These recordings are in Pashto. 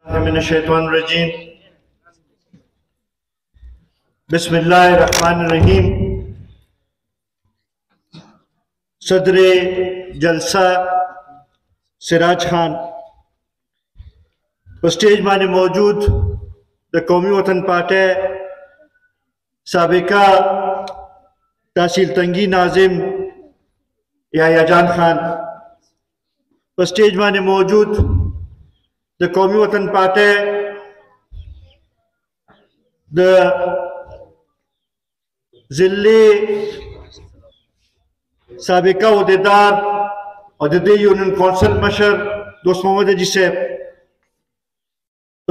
من الشیطان الرجیم بسم اللہ الرحمن الرحیم. صدر جلسہ سراج خان سٹیج مانے موجود دا قومی وطن پارٹی سابقہ تحصیل تنگی ناظم یحییٰ جان خان سٹیج مانے موجود دا قومی وطن پارٹی دا ضلعی سابقہ عہدیدار اور دی یونین کونسل مشر دوست محمد حاجی صاحب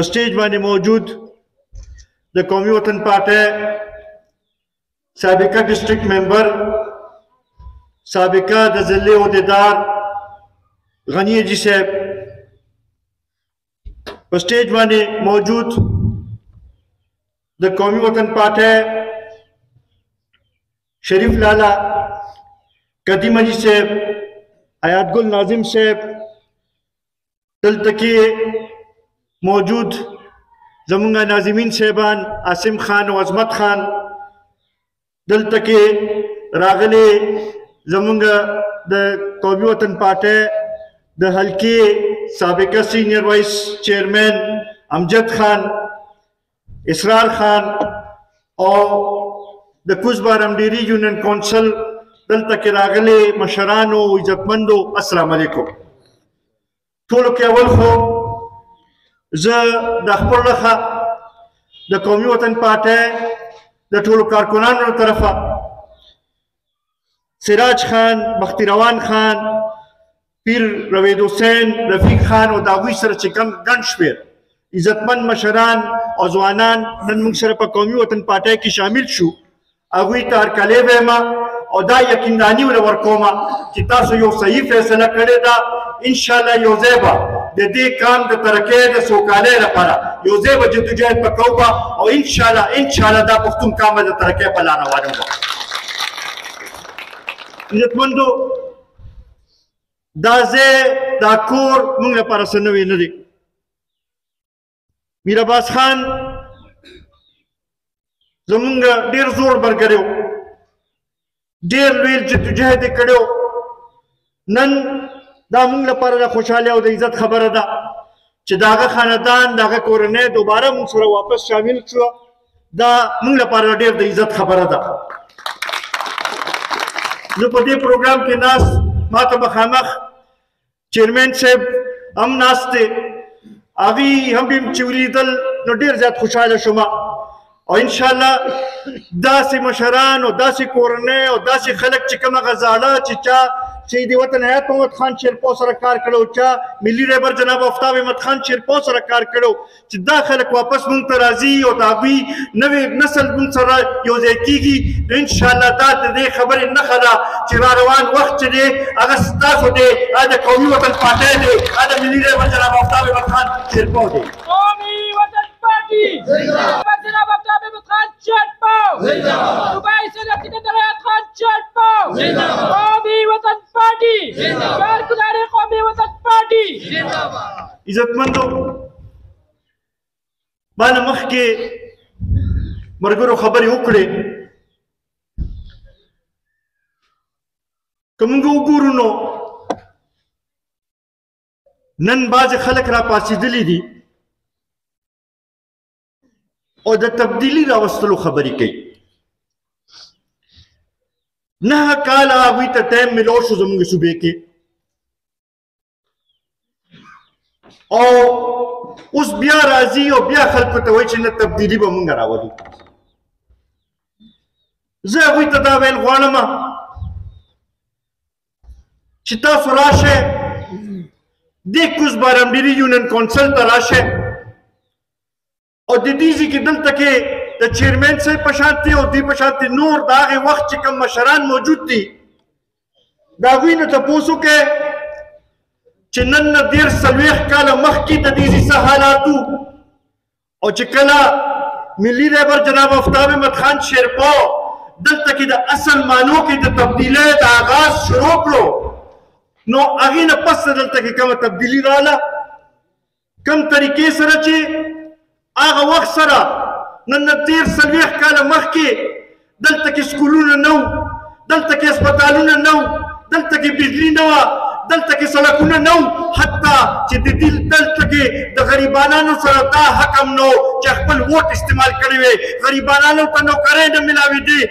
سٹیج مانے موجود دا قومی وطن پارٹی سابقہ ڈسٹرکٹ ممبر سابقہ دا ضلعی عہدیدار غنی حاجی صاحب سٹیج مانے موجود دا قومی وطن پارٹی شریف لالا قدیم حاجی صاحب حیات گل ناظم صاحب دلتکی موجود زمونگا ناظمین صاحبان عاصم خان و عظمت خان دلتکی راغلی زمونگا دا قومی وطن پارٹی دا حلقی سابقہ سینئر وائس چیئرمین امجد خان اسرار خان اور دا کزبار امڈیری یونین کونسل دلتا کے راغلے مشرانو عزتمندو السلام علیکم. طولو کے اول خو زا دا خبر رخا دا قومی وطن پارٹی دا طولو کارکنانو طرفا سراج خان بختی روان خان پیر روید حسین رفیق خان و داوی سر چکم گنش پیر عزتمند مشران اور زوانان نن منگ سر پا قومی وطن پارٹی کی شامل شو اگوی تار کلے بیما اور دا یقین دانی ورور کوما چی تاسو یو صحیح فیصلہ کرے دا انشاءاللہ یو زیبا دے دے کام دا ترکے دا سوکالے رپارا یو زیبا جدو جہد پکاو با اور انشاءاللہ دا پختون کام دا ترکے پلانا وارن با. عزتمندو دا زی دا کور منگ لپارا سنوی ندی. میر عباس خان زمونږ ډیر زور برګریو ډیر لوی جدوجہد کړو نن دا مونږ لپاره د خوشحالۍ او د عزت خبره ده چې داغه خاندان داغه کورنۍ دوباره مونږ سره واپس شامل شو دا مونږ لپاره ډیر د عزت خبره ده. زه په دې پروګرام کې ناست ما ته مخامخ چیرمین صاحب هم ناست دی هغوی هم چې ولیدل نو ډیر زیات خوشحاله شوم اور انشاءاللہ داسی مشران اور داسی کورنے اور داسی خلق چکم غزالہ چچا شہید وطن حیات محمد خان شیرپو سرکار کرو چا ملی ریبر جناب افتاب احمد خان شیرپو سرکار کرو چی دا خلق واپس منترازی اور داوی نوی نسل منصر یوزے کی گی انشاءاللہ دا دے خبر نخدا چی راروان وقت دے اگستاسو دے آدھا قومی وطن پاتے دے آدھا ملی ریبر جناب افتاب احمد خان شیرپو دے قومی وطن پارٹی جناب افتاب احمد خان شیرپو صوبائی صدر سکندر حیات خان شیرپو قومی وطن پارٹی کارکنان قومی وطن پارٹی. عزتمندو بانا مخ کے مرگرو خبری اکڑے کمونگو اگورو نو نن باز خلق را پاسی دلی دی اور دا تبدیلی راوستلو خبری کئی نہ کالا آگوی تا ٹائم ملو شو زمانگ صوبے کے اور اس بیا راضی اور بیا خلق توئی چھنے تبدیلی با منگا راولو زی آگوی تا داویل غوانما چتا سراشے دیکھ کس بارم دیری یونین کونسل تراشے اور دیدیزی کی دل تکے دا چیئرمین سے پشانتی اور دی پشانتی نور داغی وقت چکم مشران موجود تھی داغوی نے تپوسو کے چنن دیر سلویخ کالا مخ کی دیدیزی سا حالاتو اور چکلا ملی ریبر جناب افتاب احمد خان شیرپو دل تکی دا اصل مانو کی دا تبدیلے دا آغاز شروع کرو نو اگین پس دل تکی کم تبدیلی رالا کم طریقې سره چې هغه وخت سره نن 13 کاله مخکې دلته کې سکولونه نه وو، دلته کې هسپتالونه نه وو، دلته کې بجلي نه وه، دلته کې سړکونه نه وو، حتی چې دلته کې د غریبانو سره دا حق هم نه و چې خپل ووټ استعمال کړی وی، غریبانو ته نوکرۍ نه ملاوېدې.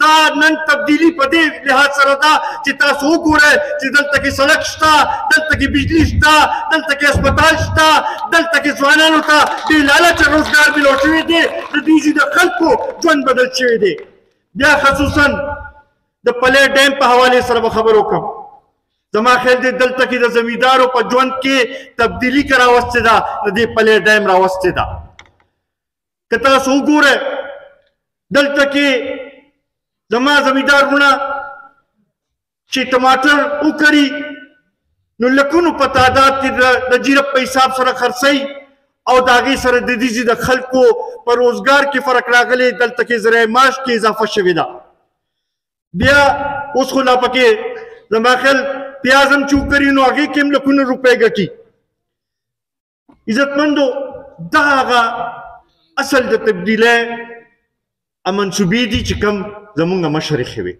دا نن تبدیلي په دې لحاظ سره ده چې تاسو وګورئ چې دلته کې سړک شته، دلته کې بجلي شته، دلته کې هسپتال شته، دلته کې ځوانانو ته بې لالچه روزګار میلاو شوی دی، د دې د خلکو ژوند بدل شوی دی. بیا خصوصا د پلی ډیم په حوالې سره به خبر وکړم. زما خیال دی دلته کې د زمیندارو په ژوند کې تبدیلي که راوستې ده د دې پلی ډیم راوستې ده. که تاسو وګورئ دلته کې زما زمیندار وروڼه چې ټماټر وکري نو لکونو په تعداد کې د جیرپ په حساب سره خرڅوي او د هغې سره د دې د خلکو په روزګار کې فرق راغلی، دلته کې ذریعه معاش کې اضافه شوې ده. بیا اوس خو لا پکې زما خیال پیاز هم چې وکري نو هغې کې هم لکونه روپۍ ګټي. عزتمندو دا هغه اصل د تبدیلۍ منصوبې دي چې کوم زمونږ مشر ایښې وې.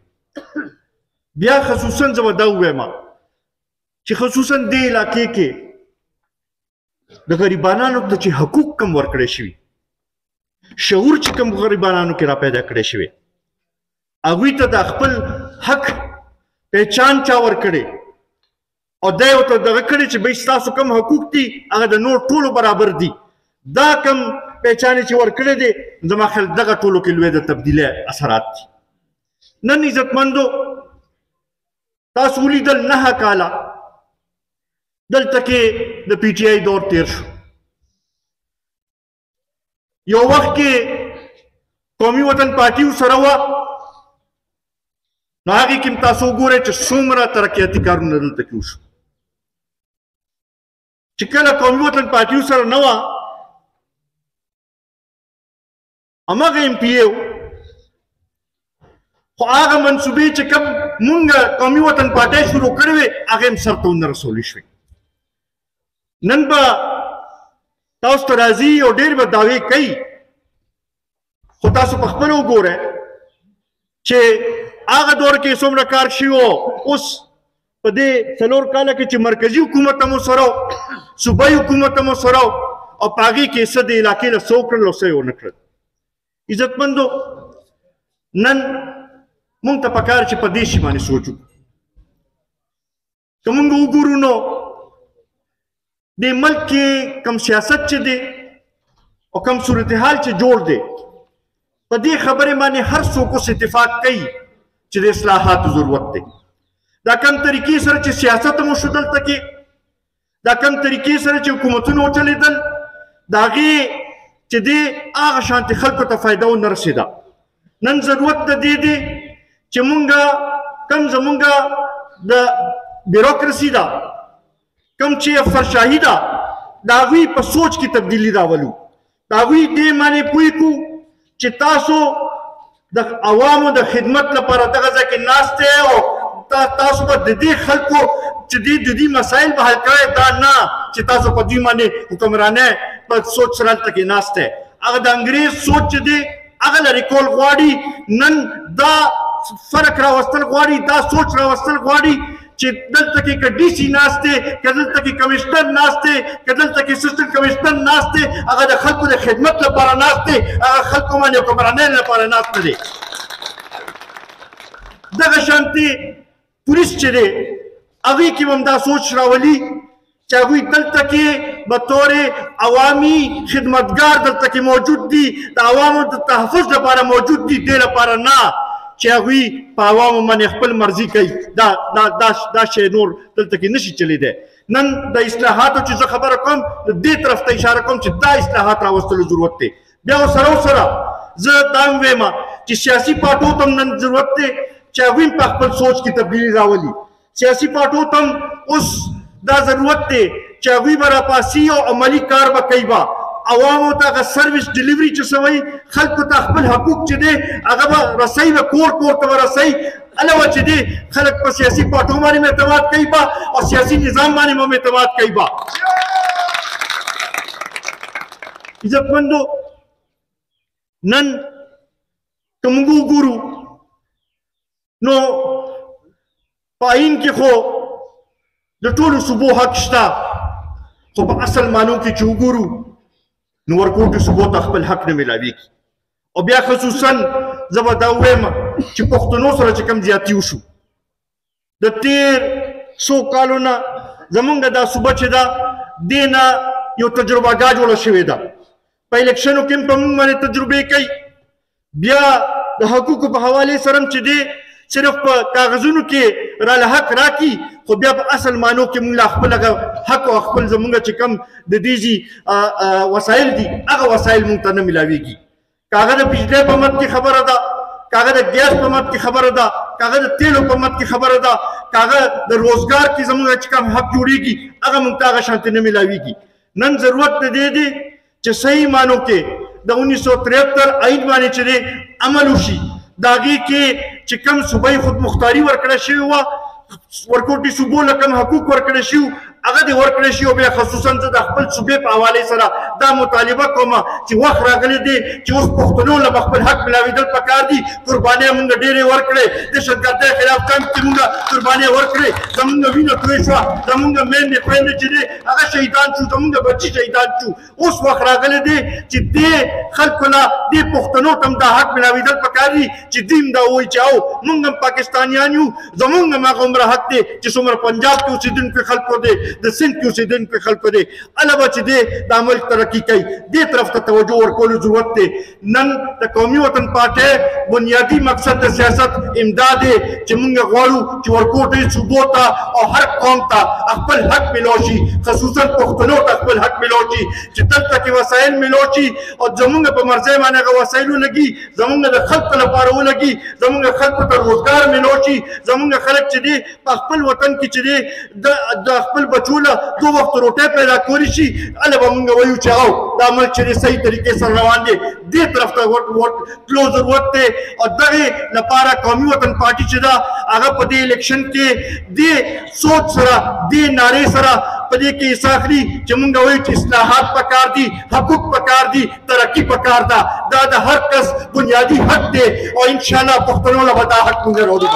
بیا خصوصا زه به دا ووایم چې خصوصا دې علاقې کې د غریبانو ته چې حقوق کم ورکړی شوي، شعور چې کم غریبانو کې را پیدا کړی شوی، هغوی ته د خپل حق پہچان چا ورکړی او دا یې ورته دغه کړی چې بھئی ستاسو کم حقوق دي هغه د نور ټولو برابر دي. دا کم پہچان چې ورکړی دی زما خیال دغه ټولو کې لوی د تبدیلۍ اثرات دي. نن عزتمندو تاسو ولیدل 9 کاله دلته کې د پی ټی آی دور تیر شو. یو وخت کې قومي وطن پارټي ورسره وه، نو هغې کې هم تاسو وګورئ چې څومره ترقیاتي کارونه دلته کې وشو. چې کله قومي وطن پارټي ورسره نه وه هماغه ایم پی ای خو هغه منصوبې چې کوم مونږ قومي وطن پارټۍ شروع کړې وې هغې هم سرته ونه رسولې شوې. نن به تاسو ته راځي او ډېر به دعوې کوي، خو تاسو په خپله وګورئ چې هغه دور کې څومره کار شوي و. اوس په دې 4 کاله کې چې مرکزي حکومت هم ورسره و، صوبایي حکومت هم ورسره و، او په هغې کې څه د علاقې له څه وکړل او څه یې ونه کړل. عزتمندو نن مونږ ته پکار چې په دې شي باندې سوچ وکړو. که مونږ وګورو نو دې ملک کې کم سیاست چې دی او کم صورتحال چې جوړ دی په دې خبرې باندې هر څوک اوس اتفاق کوي چې د اصلاحاتو ضرورت دی. دا کم طریقې سره چې سیاست هم وشو دلته کې، دا کم طریقې سره چې حکومتونه وچلېدل، د هغې چې دی هغه شانتې خلکو ته فایده ونه رسېده. نن ضرورت د دې دی چې مونږ کم زمونږ د بیروکراسي ده، کم چې افسرشاهي ده، د هغوی په سوچ کې تبدیلي راولو، د هغوی دې معنی پوه کړو چې تاسو د عوامو د خدمت لپاره دغه ځای کې ناست دی او تاسو به د دې خلکو چې د دې مسایل به حل کوئ، دا نه چې تاسو په دوی باندې حکمرانۍ په سوچ سره هلته کې ناست دی. هغه د انګریز سوچ چې دی هغه لرې کول غواړي. نن دا فرق راوستل غواړي، دا سوچ راوستل غواړي چې دلته کې که ډي سي ناست دی، که دلته کې کمشنر ناست دی، که دلته کې اسسټنټ کمشنر ناست دی، هغه د خلکو د خدمت لپاره ناست دی، هغه خلکو باندې حکمرانۍ لپاره ناست نه دی. دغه شانتې پولیس چې دی هغوی کې هم دا سوچ راولي چې هغوی دلته کې به طور عوامي خدمتګار دلته کې موجود دي، د عوامو د تحفظ لپاره موجود دي، دې لپاره نه چې هغوی په عوامو باندې خپل مرضي کوي. دا شی نور دلته کې نشي چلیدی. نن د اصلاحاتو چې زه خبره کوم دې طرف ته اشاره کوم چې دا اصلاحات راوستلو ضرورت دی. بیا ورسره زه دا هم وایم چې سیاسي پارټیو ته هم نن ضرورت دی چې هغوی په خپل سوچ کې تبدیلي راولي. سیاسي پارټیو ته هم اوس دا ضرورت دی چې هغوی به راپاسي او عملي کار به کوي، به عوامو ته هغه سروس ډلیوري چې څه وایي خلکو ته خپل حقوق چې دی هغه به رسوي، به کور کور ته به رسوي. علاوه چې دی خلک په سیاسي پارټیو باندې اعتماد کوي به او سیاسي نظام باندې هم اعتماد کوي به. عزتمندو نن که موږ وګورو نو په آئین کې خو د ټولو صوبو حق شته خو په اصل معنو کې چې وګورو نو ورکوټي صوبو ته خپل حق نه ملاویږي او بیا خصوصا زه به دا ووایم چې پښتنو سره چې کوم زیاتي وشو د تیر څو کالو نه زمونږ دا صوبه چې ده دې نه یو تجربهګاه جوړه شوې ده په الیکشنو کې هم په موږ باندې تجربې کوي بیا د حقوقو په حوالې سره هم چې دی صرف په کاغذونو کې راله حق راکي خو بیا په اصل معنو کې موږ لا خپل حق او خپل زمونږ چې کوم د دې وسایل دي هغه وسایل موږ ته نه ملاویږي کاغه د بجلی په مد کې خبره ده کاغه د ګیس په مد کې خبره ده کاغه د تیلو په مد کې خبره ده کاغه د روزګار کې زموږ چې کوم حق جوړیږي هغه موږ ته هغه شانتي نه ملاویږي نن ضرورت د دې دی چې صحیح معنو کې د 1973 آئین باندې چې دی عمل وشي د هغې کې چې کوم صوبایي خودمختاري ورکړه شوې وه ورکوټي صوبو له کوم حقوق ورکړی شي هغه دې ورکړی شي او بیا خصوصا زه د خپل صوبې په حوالې سره دا مطالبه کوم چې وخت راغلی دی چې اوس پښتنو له خپل حق ملاوېدل پکار دي قربانۍ موږ ډېرې ورکړې دهشتګردۍ خلاف جنګ کې موږ قربانۍ ورکړې زموږ وینه توی شوه زموږ میندې خویندې چې دی هغه شهیدان شو زموږ بچي شهیدان شو اوس وخت راغلی دی چې دې خلکو له دې پښتنو ته هم دا حق ملاوېدل پکار دي چې دوی هم دا ووایي چې او موږ هم پاکستانیان یو زموږ هم هغه عمره حق دی چې څومره پنجاب کې اوسېدونکو خلکو دی د سند کې اوسېدونکو خلکو دی هله به چې دی دا ملک ترقي کوي دې طرف ته توجه ورکولو ضرورت دی نن د قومي وطن پارټۍ بنیادي مقصد د سیاست امداد دی چې موږ غواړو چې ورکوټۍ صوبو ته او هر قوم ته خپل حق ملو شي خصوصا پښتنو ته خپل حق ملو شي چې دلته کې وسایل ملو شي او زموږ په مرضۍ باندې هغه وسایل ولګي زموږ د خلکو لپاره ولګي زموږ خلکو ته روزګار ملو شي زموږ خلک چې دی په خپل وطن کې چې دی د خپل بچو له 2 وخت روټۍ پیدا کولی شي هله به موږ وایو چې او دا ملک چې دی صحیح طریقې سره روان دی دې طرف ته تلو ضرورت دی او دغې لپاره قومي وطن پارټي چې ده هغه په دې الیکشن کې دې سوچ سره دې نارې سره په دې کې حصه اخلي چې موږ وایو چې اصلاحات پکار دي حقوق پکار دي ترقي پکار ده دا د هر کس بنیادي حق دی او انشاءالله پښتنو له به دا حق موږ راوړو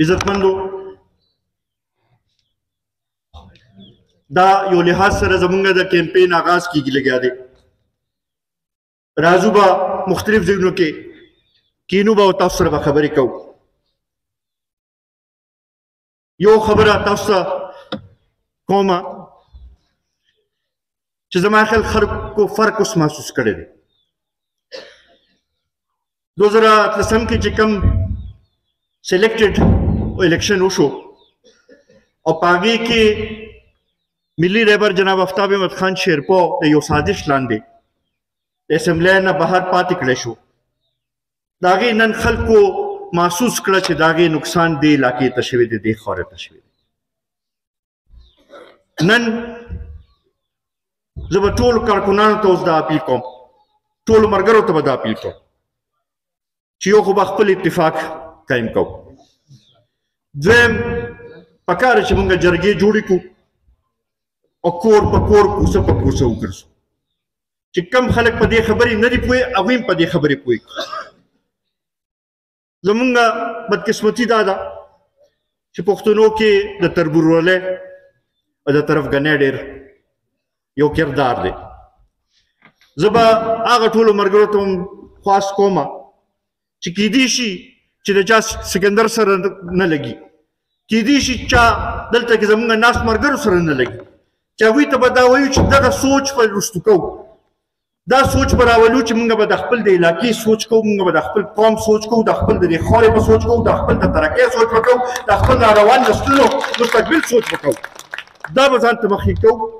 عزتمندو دا یو لحاظ سره زمونږ د کیمپین آغاز کیږي لګیا دی راځو به مختلف ځایونو کې کینو به تاسو سره به خبرې کوو یو خبره تاسو ته کومه چې زما خیال خلکو فرق اوس محسوس کړی دی 2013 کې چې کوم سلیکټډ الیکشن وشو او په هغې کې ملي رهبر جناب آفتاب احمد خان شیرپو د یو سازش لاندې د اسمبلی نه بهر پاتې کړی شو د هغې نن خلکو محسوس کړه چې د هغې نقصان دې علاقې ته شوی دی دې خاورې ته شوی دی نن زه به ټولو کارکونانو ته اوس دا اپیل کوم ټولو ملګرو ته به دا اپیل کوم چې یو خو به خپل اتفاق قایم کوو دویم پکار چې موږ جرګې جوړې کړو او کور په کور کوڅه په کوڅه وګرځو چې کم خلک په دې خبرې نه دي پوهې هغوی هم په دې خبرې پوهې زمونږ بدقسمتي دا ده چې پښتنو کې د تربورولۍ او د طرفګنۍ ډېر یو کردار دی زه به هغه ټولو ملګرو ته هم خواست کوم چې کیدی شي چې د چا سکندر سره نه لګي کیدی شي چا دلته کې زمونږ ناست ملګرو سره نه لګي چې هغوی ته به دا وایو چې دغه سوچ به رسټو کوو دا سوچ به راولو چې موږ به د خپل د علاقې سوچ کوو موږ به د خپل قوم سوچ کوو د خپل د دې خاورې به سوچ کوو د خپل د ترقۍ سوچ به کوو د خپل ناروان نسلونو مستقبل سوچ به کوو دا به ځان ته مخکې کوو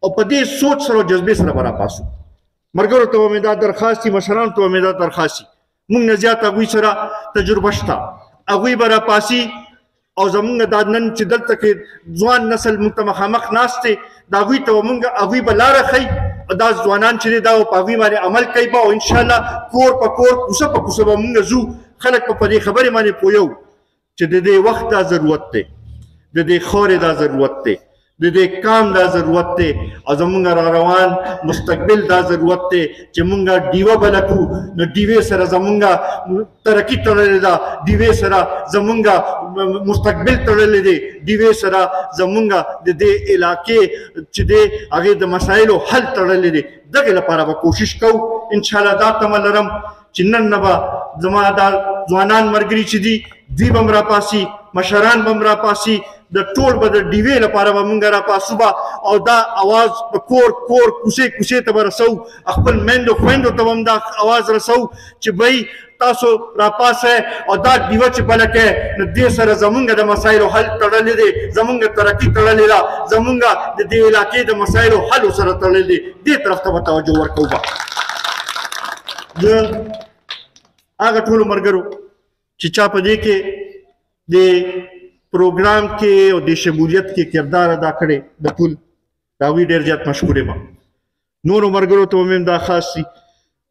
او په دې سوچ سره او جذبې سره به راپاسو ملګرو ته به مې دا درخواست دي مشرانو ته به مې دا درخواست دي موږ نه زیات هغوی سره تجربه شته هغوی به راپاسي او زمونږ دا نن چې دلته کې ځوان نسل موږ ته مخامخ ناست دی د هغوی ته به موږ هغوی به لاره ښیي دا ځوانان چې دی دا په هغوی باندې عمل کوي به او انشاءالله کور په کور کوڅه په کوڅه به مونږ ځو خلک به په دې خبرې باندې پوهیو چې د دې وخت دا ضرورت دی د دې خاورې دا ضرورت دی د دې کام دا ضرورت دی او زمونږ را روان مستقبل دا ضرورت دی چې مونږ ډیوه بله کړو نو ډیوې سره زمونږ ترقي تړلې ده ډیوې سره زمونږ مستقبل تړلی دی ډیوې سره زمونږ د دې علاقې چې دی هغې د مسایلو حل تړلی دی دغې لپاره به کوشش کوو انشاءالله دا تمه لرم چې نن نه به زما دا ځوانان ملګري چې دي دوی به م راپاسي مشران به م راپاسي د ټول به د ډیوې لپاره به مونږ راپاسو به او دا اواز په کور کور کوڅې کوڅې ته به رسو خپل میندو خویندو ته به هم دا اواز رسو چې بهی تاسو راپاسئ او دا ډیوه چې بله کوئ نو دې سره زمونږ د مسایلو حل تړلی دی زمونږ ترقي تړلې ده زمونږ د دې علاقې د مسایلو حلو سره تړلی دی دې طرف ته به توجه ورکوو به د هغه ټولو ملګرو چې چا په دې کې د پروګرام کې او د شمولیت کې کردار ادا کړی د ټول د هغوی ډېر زیات مشکور یم نورو ملګرو ته به مې دا خاص وي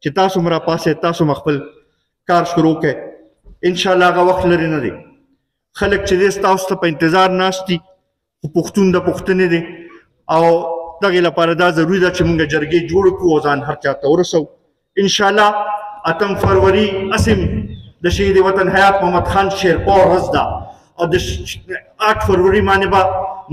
چې تاسو م راپاسئ تاسو م خپل کار شروع کړئ انشاءالله هغه وخت لرې نه دی خلک چې دی ستاسو ته په انتظار ناست دي خو پښتون د پښتنې دی او دغې لپاره دا ضروري ده چې مونږ جرګې جوړ کړو او ځان هر چا ته ورسوو انشاءالله 8 فروری اسم د شهید وطن حیات محمد خان شیرپا ورځ ده او د 8 فروری باندې به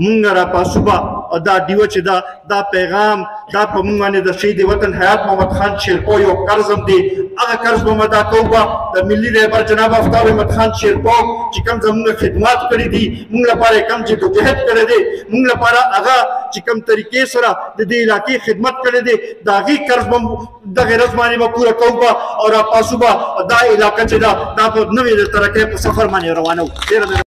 مونږ راپاسو به او دا ډیوه چې ده دا پیغام دا په مونږ باندې د شهید وطن حیات محمد خان شیرپا یو قرض هم دی هغه قرض به م ادا کوو به د ملي رهبر جناب آفتاب احمد خان شیرپا چې کوم زمونږ خدمات کړي دي مونږ لپاره یې کوم جدوجهد کړی دی مونږ لپاره هغه چې کوم طریقې سره د دې علاقې خدمت کړی دی د هغې قرض به دغې ورځ باندې به پوره کوو به او راپاسو به دا علاقه چې ده دا په نوې د ترقۍ په سفر باندې روانوو ډېره